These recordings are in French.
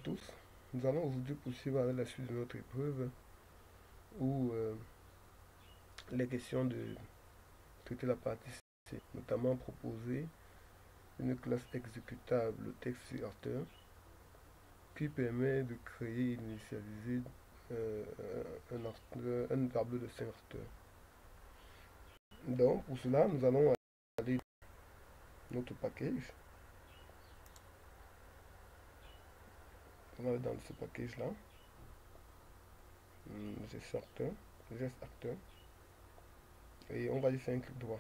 Tous, nous allons aujourd'hui poursuivre avec la suite de notre épreuve où les questions de traiter la partie C, notamment proposer une classe exécutable texte author qui permet de créer et d'initialiser euh, un tableau de 5 acteurs. Donc pour cela, nous allons aller dans notre package. On va aller dans ce package là, geste acteur, et on va y faire un clic droit.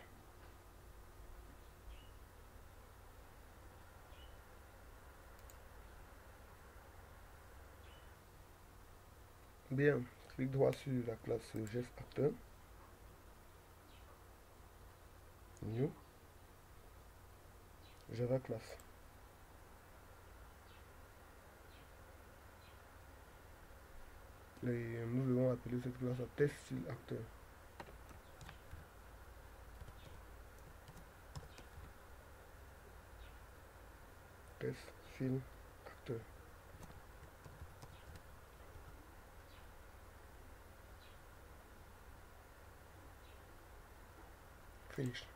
Bien, clic droit sur la classe geste acteur, new, Java class. Et nous devons appeler cette classe à test style acteur. Test style acteur. Finish.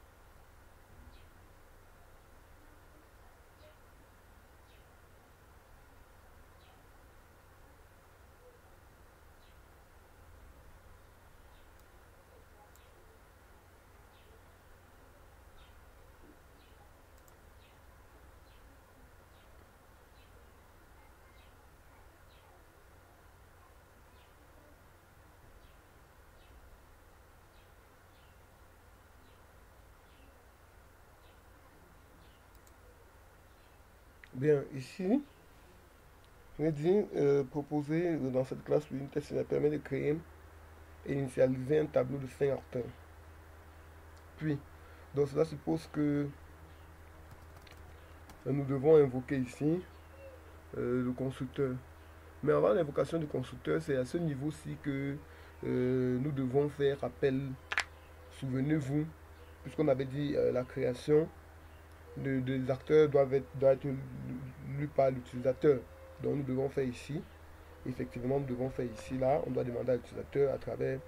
Bien, ici, on dit proposer dans cette classe une test qui permet de créer et initialiser un tableau de 5 acteurs. Puis, donc cela suppose que nous devons invoquer ici le constructeur. Mais avant l'invocation du constructeur, c'est à ce niveau-ci que nous devons faire appel. Souvenez-vous, puisqu'on avait dit la création des acteurs doit être lus par l'utilisateur. Donc nous devons faire ici. Effectivement, nous devons faire ici, là, on doit demander à l'utilisateur à travers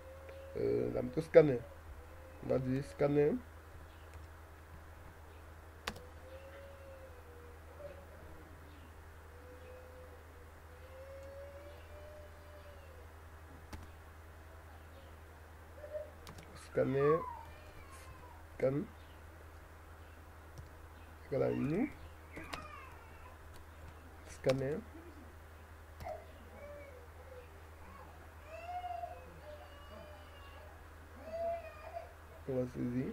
la méthode scanner. On va dire scanner. Scanner. Scan. Voilà, nous. Scanner. On va saisir.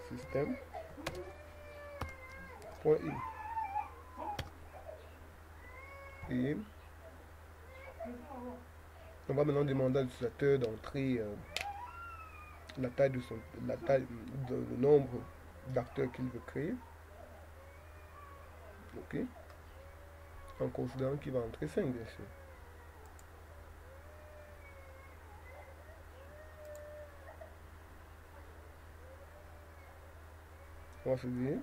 Système. Point I. Et on va maintenant demander à l'utilisateur d'entrer la taille le nombre d'acteurs qu'il veut créer. Ok. En considérant qu'il va entrer 5 bien sûr. On va se dire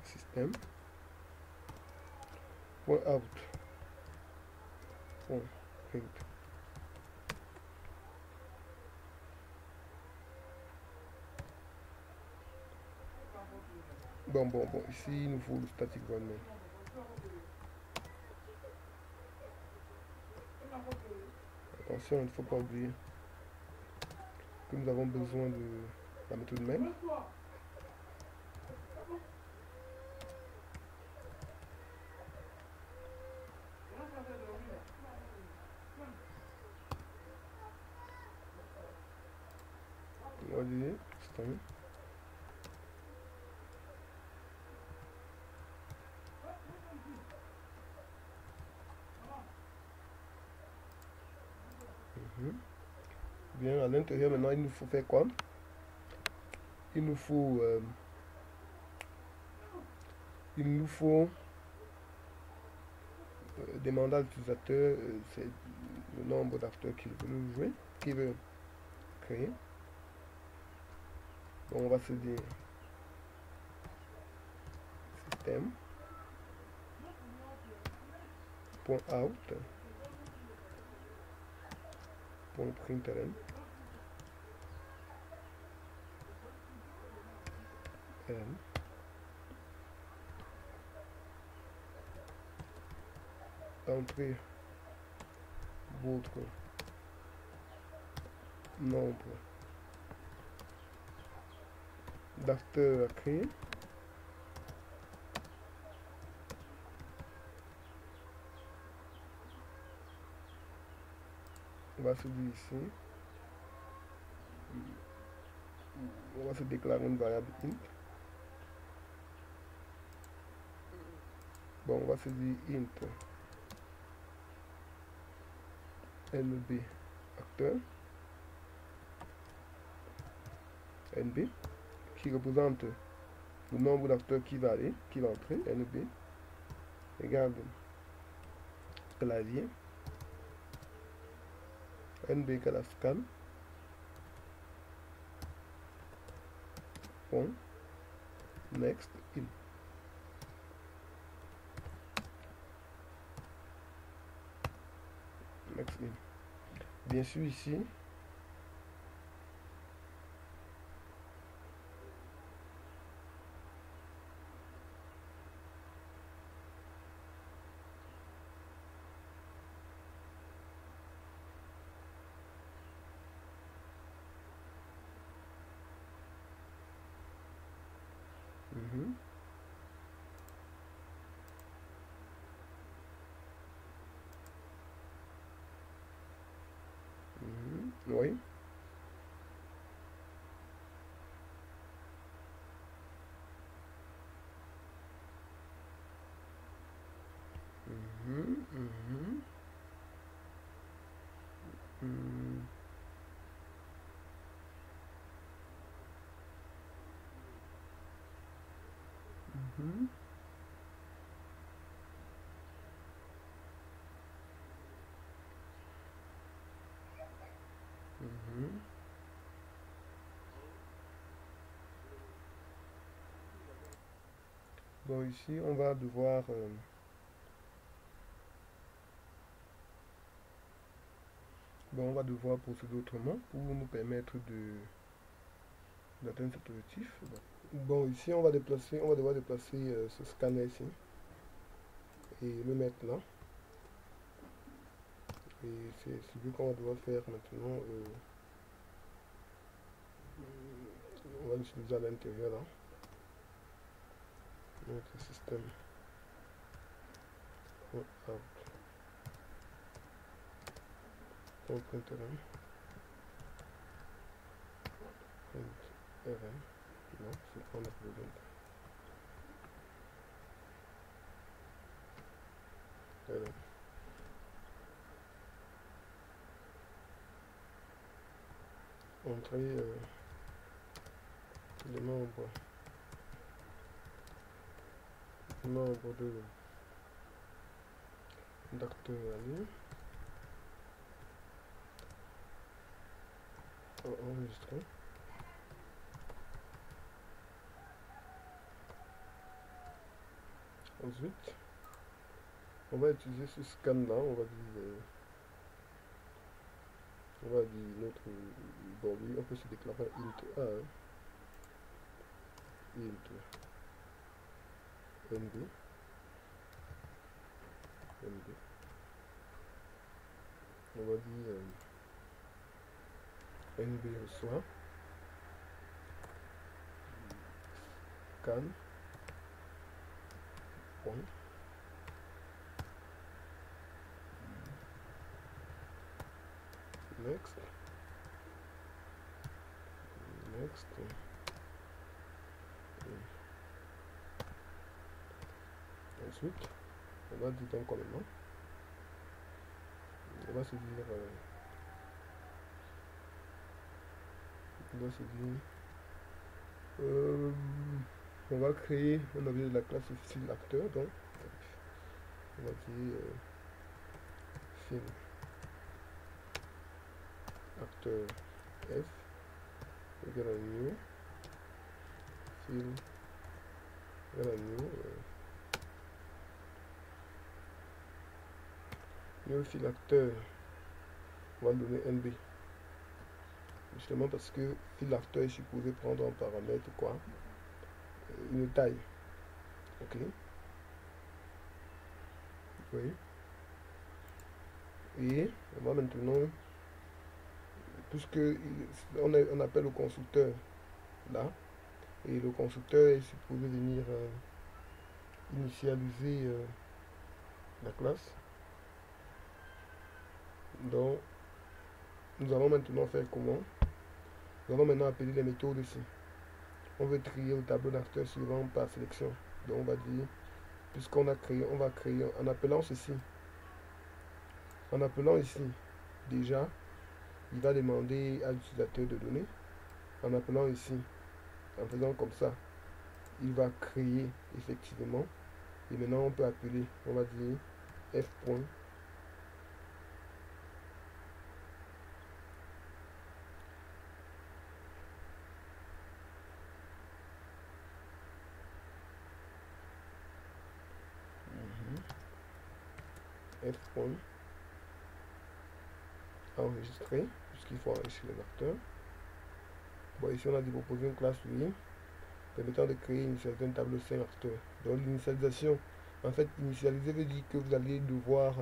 système point out point print. Bon, ici il nous faut le static void. Attention, il ne faut pas oublier que nous avons besoin de la méthode main. On va dire système. Bien, à l'intérieur maintenant il nous faut faire quoi? Il nous faut demander à l'utilisateur c'est le nombre d'acteurs qu'il veut jouer, qu'il veut créer. Donc on va se dire système .out .println entrer votre nombre d'acteurs à créer. On va se dire ici, on va se déclarer une variable int. Bon, on va se dire int nb acteur nb qui représente le nombre d'acteurs qui va entrer, nb égale clavier nb égale à scan point next in. Next in. Bien sûr ici oui. Bon, ici, on va devoir bon, on va devoir procéder autrement pour nous permettre d'atteindre cet objectif. Bon, ici, on va devoir déplacer ce scanner ici et le mettre là. Et c'est celui qu'on va devoir faire maintenant. On va l'utiliser à l'intérieur là. Notre système out println non, c'est pas on a besoin. Entrer les membres d'acteurs alliés enregistrés. Ensuite, on va utiliser ce scan là, on va dire notre bon, lui on peut se déclarer int a int nb on va dire nb reçoit scan point next ensuite on va dire donc comment on va se dire on va créer un objet de la classe fil acteur, donc on va dire fil acteur F égale à new, fil égale à new fil acteur, on va le donner NB. Justement parce que fil acteur est supposé prendre en paramètre quoi? Une taille. Ok. Oui. Et on va maintenant, puisque on appelle le constructeur là, et le constructeur est supposé venir initialiser la classe. Donc, nous allons maintenant faire comment? Nous allons maintenant appeler les méthodes ici. On veut trier le tableau d'acteurs suivant par sélection. Donc, on va dire, puisqu'on a créé, on va créer en appelant ceci. En appelant ici, déjà, il va demander à l'utilisateur de donner. En appelant ici, en faisant comme ça, il va créer effectivement. Et maintenant, on peut appeler, on va dire f point. F point enregistrer, puisqu'il faut enregistrer les acteurs. Bon, ici on a dit proposer une classe oui, permettant de créer une certaine table 5 acteurs. Donc l'initialisation, en fait, initialiser veut dire que vous allez devoir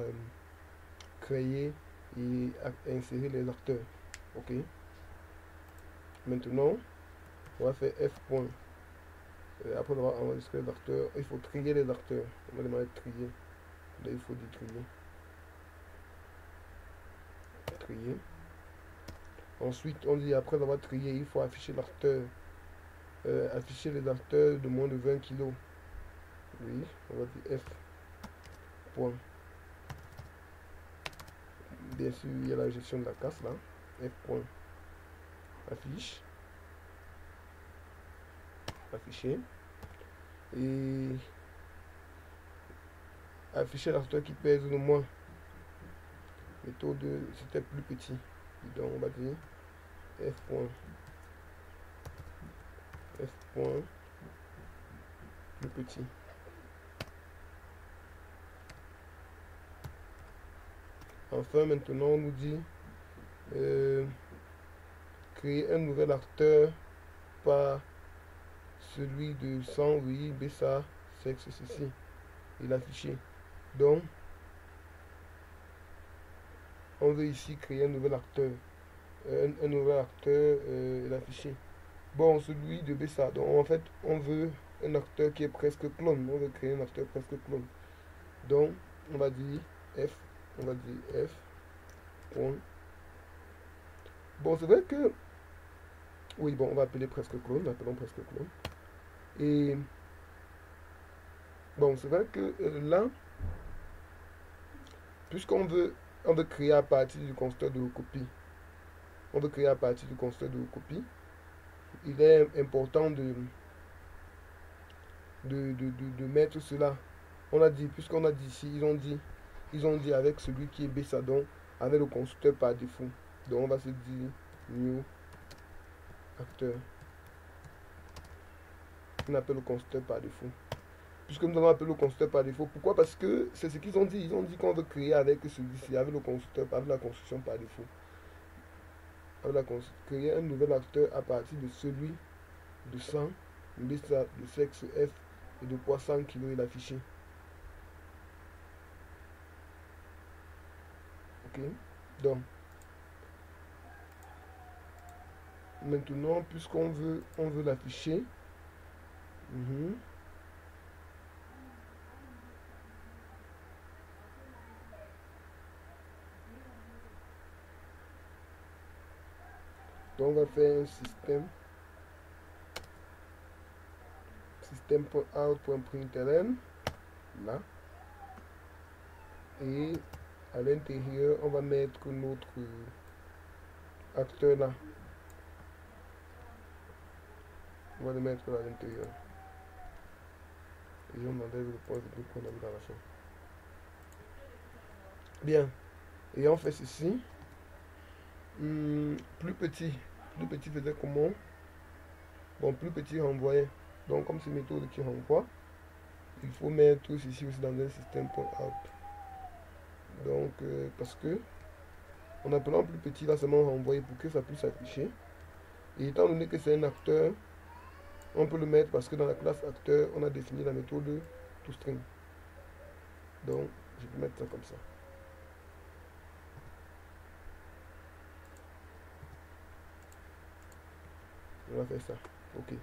créer et insérer les acteurs. Ok. Maintenant, on va faire F point. Après avoir enregistré les acteurs, il faut trier les acteurs. On va demander de trier. Là, il faut dire trier. Trier. Ensuite, on dit après avoir trié, il faut afficher l'acteur. Afficher les acteurs de moins de 20 kg. Oui, on va dire F point. Bien sûr, il y a la gestion de la casse là. F point. Affiche. Afficher. Et afficher l'acteur qui pèse le moins. Méthode, c'était plus petit. Donc on va dire F point. F point plus petit. Enfin, maintenant, on nous dit créer un nouvel acteur par celui de 100, oui, BSA, sexe, ceci, et l'afficher. Donc, on veut ici créer un nouvel acteur. Un nouvel acteur et l'afficher. Bon, celui de BSA. Donc, en fait, on veut un acteur qui est presque clone. On veut créer un acteur presque clone. Donc, on va dire F. On va dire F. Point. Bon, c'est vrai que... Oui, bon, on va appeler presque clone. Appelons presque clone. Et... Bon, c'est vrai que là, puisqu'on veut, on veut créer à partir du constructeur de copie. On veut créer à partir du constructeur de copie. Il est important de mettre cela. On a dit, puisqu'on a dit ici, ils ont dit avec celui qui est Bessadon, avec le constructeur par défaut. Donc on va se dire new acteur. On appelle le constructeur par défaut. Puisque nous allons appeler le constructeur par défaut. Pourquoi? Parce que c'est ce qu'ils ont dit. Ils ont dit qu'on veut créer avec celui-ci, avec le constructeur, avec la construction par défaut. Créer un nouvel acteur à partir de celui de 100, de sexe F et de poids 100 kg et l'afficher. Ok. Donc, maintenant, puisqu'on veut, on veut l'afficher, donc on va faire un système.out.println là, et à l'intérieur on va mettre notre acteur là, on va le mettre à l'intérieur et on enlève le point de qu'on a mis dans la fin. Bien, et on fait ceci plus petit. Plus petit faisait comment? Bon, plus petit renvoyait. Donc, comme c'est une méthode qui renvoie, il faut mettre ceci aussi dans un système .out. Donc, parce que en appelant plus petit, va seulement renvoyer pour que ça puisse s'afficher. Et étant donné que c'est un acteur, on peut le mettre parce que dans la classe acteur, on a défini la méthode toString. Donc, je peux mettre ça comme ça. On va faire ça. OK.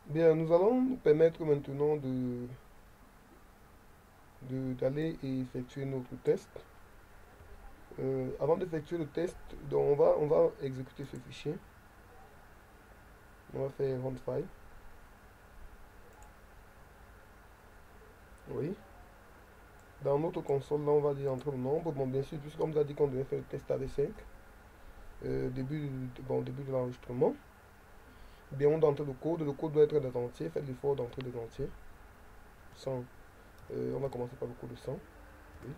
Bien, nous allons nous permettre maintenant d'aller et effectuer notre test. Avant d'effectuer le test, donc on va exécuter ce fichier. On va faire run file. Oui. Dans notre console, là, on va dire entrer le nombre. Bon, bien sûr, puisqu'on nous a dit qu'on devait faire le test avec 5, début de l'enregistrement. Bien, on doit entrer le code. Le code doit être des entiers. Faites l'effort d'entrer des entiers. 100. On va commencer par le code de 100. Oui.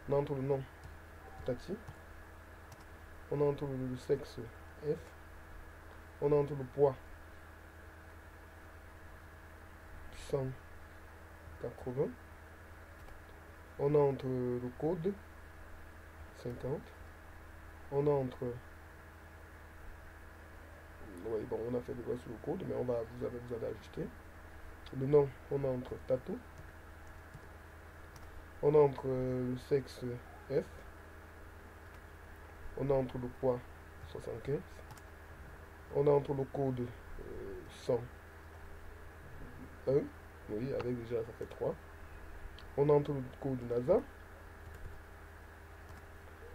On entre le nom Tati. On entre le sexe F. On entre le poids 180. On entre le code 50. On entre. Oui, bon, on a fait le reste sur le code, mais vous allez ajuster. Le nom, on entre Tatou. On entre le sexe F. On entre le poids 75. On entre le code 101. Oui, avec déjà ça fait 3. On entre le code NASA.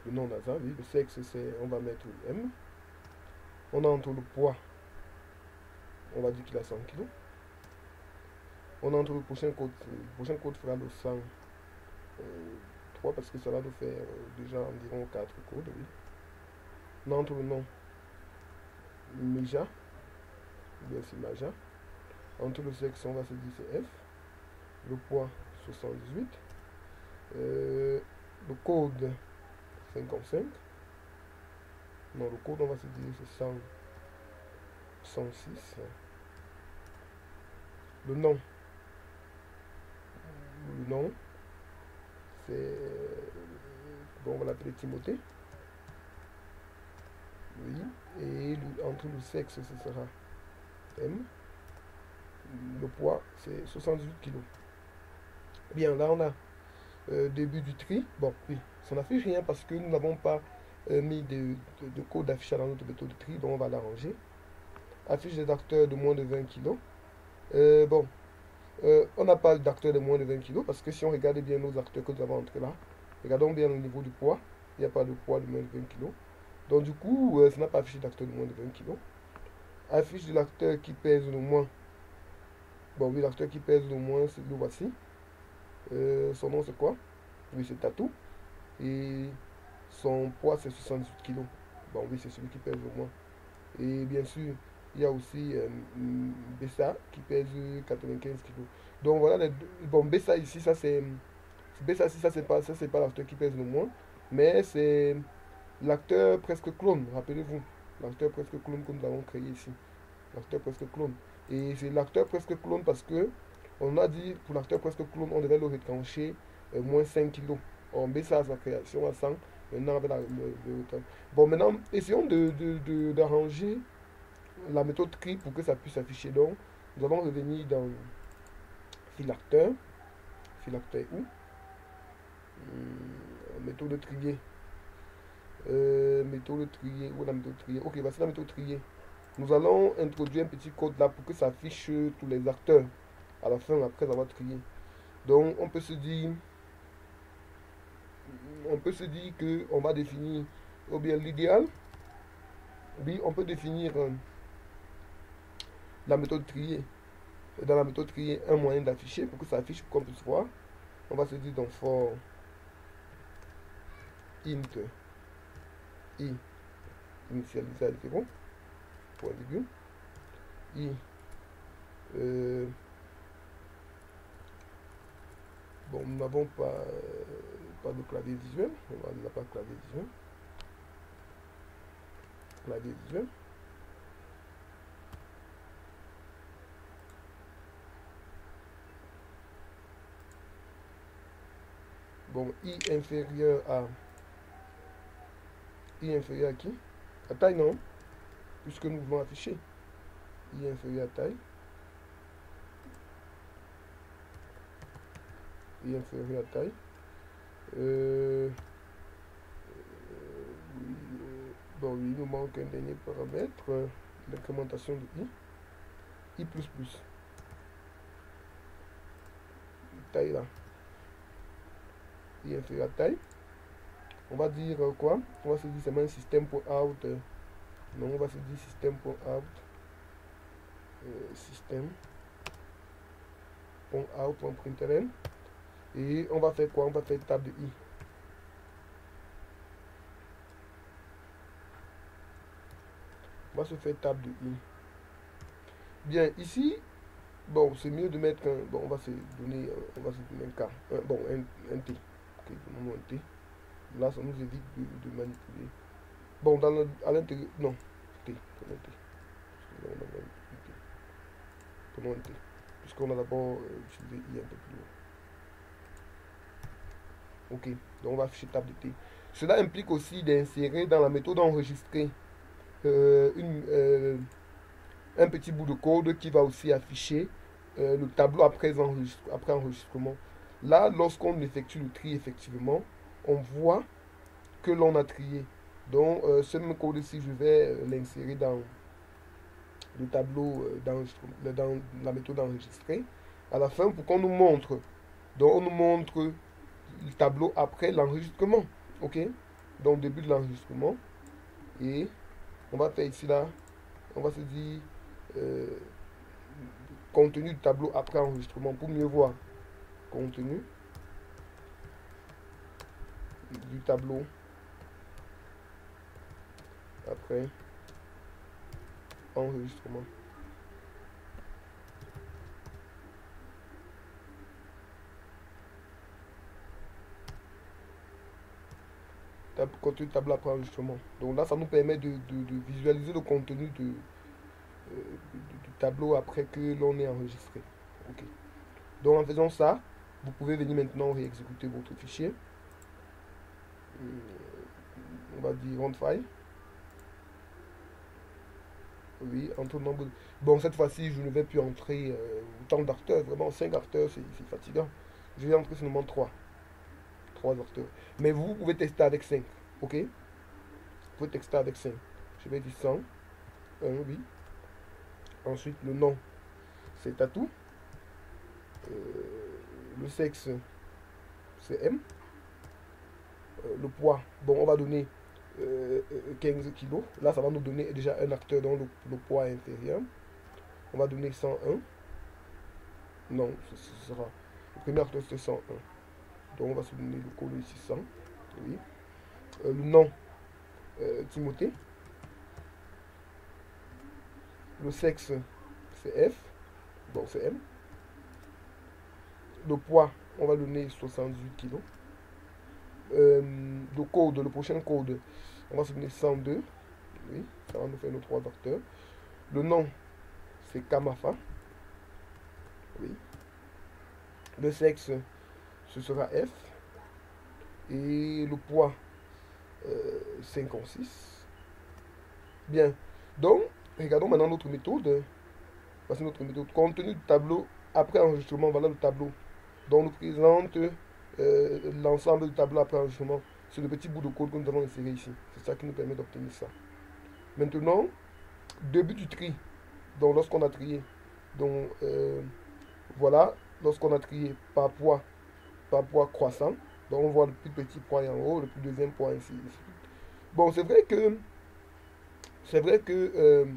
Le nom NASA, oui. Le sexe, c'est, on va mettre M. On entre le poids. On va dire qu'il a 100 kg. On entre le prochain code. Le prochain code fera le 103 parce que ça va nous faire déjà environ 4 codes, oui. On entre le nom Meja. Bien c'est Maja. Entre le sexe, on va se dire c'est F. Le poids 78. Le code 55. Non, le code, on va se dire c'est 100, 106. Le nom, c'est. Bon, on va l'appeler Timothée. Oui. Et entre le sexe, ce sera M. Le poids, c'est 78 kg. Bien, là, on a début du tri. Bon, oui, ça n'affiche rien parce que nous n'avons pas mis de code d'affichage dans notre méthode de tri, donc on va l'arranger. Affiche des acteurs de moins de 20 kg. Bon, on n'a pas d'acteurs de moins de 20 kg parce que si on regarde bien nos acteurs que nous avons entrés là, regardons bien le niveau du poids. Il n'y a pas de poids de moins de 20 kg. Donc du coup, ça n'a pas affiché d'acteur de moins de 20 kg. Affiche de l'acteur qui pèse le moins. Bon oui, l'acteur qui pèse le moins, le voici. Son nom c'est quoi? Oui, c'est Tatou. Et son poids c'est 78 kg. Bon oui, c'est celui qui pèse le moins. Et bien sûr, il y a aussi Bessa qui pèse 95 kg. Donc voilà les deux. Bon, Bessa ici, ça c'est. Bessa ici, ça c'est pas l'acteur qui pèse le moins. Mais c'est l'acteur presque clone, rappelez-vous. L'acteur presque clone que nous avons créé ici. L'acteur presque clone. Et c'est l'acteur presque clone parce que on a dit pour l'acteur presque clone, on devait le retrancher moins 5 kg. On met ça à sa création à 100. Maintenant, avec bon, maintenant, essayons d'arranger la méthode tri pour que ça puisse s'afficher. Donc, nous allons revenir dans fil acteur. Fil acteur où méthode trier. Méthode trier. Où est la méthode trier? Ok, voici la méthode trier. Nous allons introduire un petit code là pour que ça affiche tous les acteurs à la fin après avoir trié. Donc, on peut se dire que on va définir, ou bien l'idéal, oui, on peut définir la méthode trier. Dans la méthode trier, un moyen d'afficher pour que ça affiche pour qu'on puisse voir. On va se dire donc for int i initialisé à 0, point virgule, i bon, nous n'avons pas de clavier visuel, on n'a pas de clavier visuel. clavier visuel. Bon, I inférieur à qui? À taille, non? Puisque nous voulons afficher. I inférieur à taille. I inférieur à taille. Bon, il nous manque un dernier paramètre, l'incrémentation de I. I++. Taille là. I inférieur à taille. On va dire quoi? On va se dire seulement système.out. Non, on va se dire système.out. Système.out.println. Et on va faire quoi? On va faire table de I. On va se faire table de I. Bien, ici, bon, c'est mieux de mettre un. Bon, on va se donner un K. Bon, un T. Ok, donnons un T. Là, ça nous évite de manipuler. Bon, à l'intérieur. Non, T. Prenons T. Prenons un T. Puisqu'on a d'abord utilisé I un peu plus haut. Ok, donc on va afficher table de T. Cela implique aussi d'insérer dans la méthode enregistrer un petit bout de code qui va aussi afficher le tableau après enregistrement. Là, lorsqu'on effectue le tri, effectivement, on voit que l'on a trié. Donc, ce même code ici, je vais l'insérer dans le tableau dans la méthode enregistrer. À la fin, pour qu'on nous montre. Donc, on nous montre le tableau après l'enregistrement. Ok? Donc, début de l'enregistrement. Et on va faire ici, là, on va se dire contenu du tableau après enregistrement pour mieux voir. Contenu du tableau après enregistrement. Contenu du tableau après enregistrement. Donc là, ça nous permet de visualiser le contenu du tableau après que l'on ait enregistré. Ok. Donc en faisant ça, vous pouvez venir maintenant réexécuter votre fichier. On va dire run file. Oui, entre nombre. Bon, cette fois-ci, je ne vais plus entrer autant d'acteurs. Vraiment, 5 acteurs, c'est fatigant. Je vais entrer seulement 3. 3 acteurs. Mais vous pouvez tester avec 5. Ok? Vous pouvez tester avec 5. Je vais dire 100. 1, oui. Ensuite, le nom, c'est Tatou. Le sexe, c'est M. Le poids, bon, on va donner 15 kg. Là, ça va nous donner déjà un acteur dont le poids est inférieur. On va donner 101. Non, ce sera. Le premier acteur, c'est 101. Donc, on va se donner le code ici 100. Oui. Le nom, Timothée. Le sexe, c'est F. Bon, c'est M. Le poids, on va donner 78 kg. Le code, le prochain code, on va se donner 102. Oui, ça va nous faire nos 3 acteurs. Le nom, c'est Kamafa. Oui. Le sexe, ce sera F. Et le poids, 56. Bien. Donc, regardons maintenant notre méthode. Voici notre méthode. Contenu du tableau après enregistrement. Voilà le tableau. Donc, on nous présente l'ensemble du tableau après enregistrement. C'est le petit bout de code que nous avons inséré ici. C'est ça qui nous permet d'obtenir ça. Maintenant, début du tri. Donc, lorsqu'on a trié. Donc, voilà. Lorsqu'on a trié par poids croissant. Donc, on voit le plus petit point en haut, le plus deuxième point ici. Bon, c'est vrai que,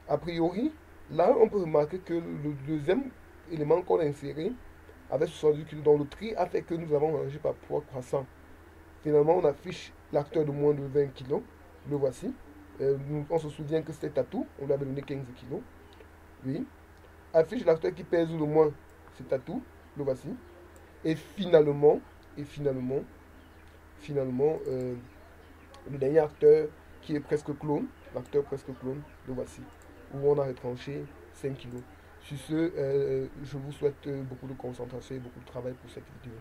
a priori, là, on peut remarquer que le deuxième élément qu'on a inséré avec 78 kg dans le tri a fait que nous avons rangé par poids croissant. Finalement, on affiche l'acteur de moins de 20 kg. Le voici. On se souvient que c'était Tatou. On lui avait donné 15 kg. Oui. Affiche l'acteur qui pèse le moins. C'est Tatou. Le voici. Et finalement, le dernier acteur qui est presque clone, l'acteur presque clone, le voici, où on a retranché 5 kilos. Sur ce, je vous souhaite beaucoup de concentration et beaucoup de travail pour cette vidéo.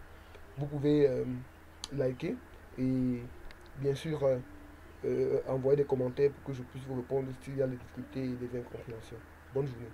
Vous pouvez liker et bien sûr envoyer des commentaires pour que je puisse vous répondre s'il y a des difficultés et des incompréhensions. Bonne journée.